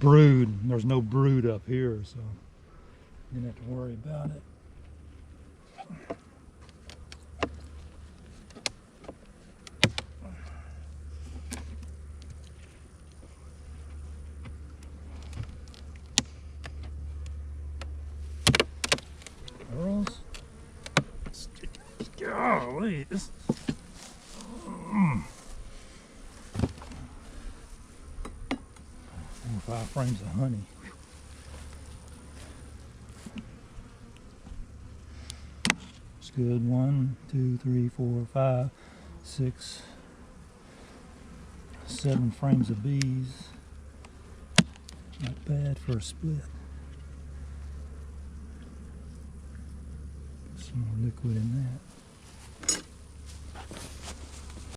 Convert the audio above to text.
brood. There's no brood up here, so you didn't have to worry about it. Girls, golly, this. 5 frames of honey. It's good. 1, 2, 3, 4, 5, 6, 7 frames of bees. Not bad for a split. Some more liquid in that.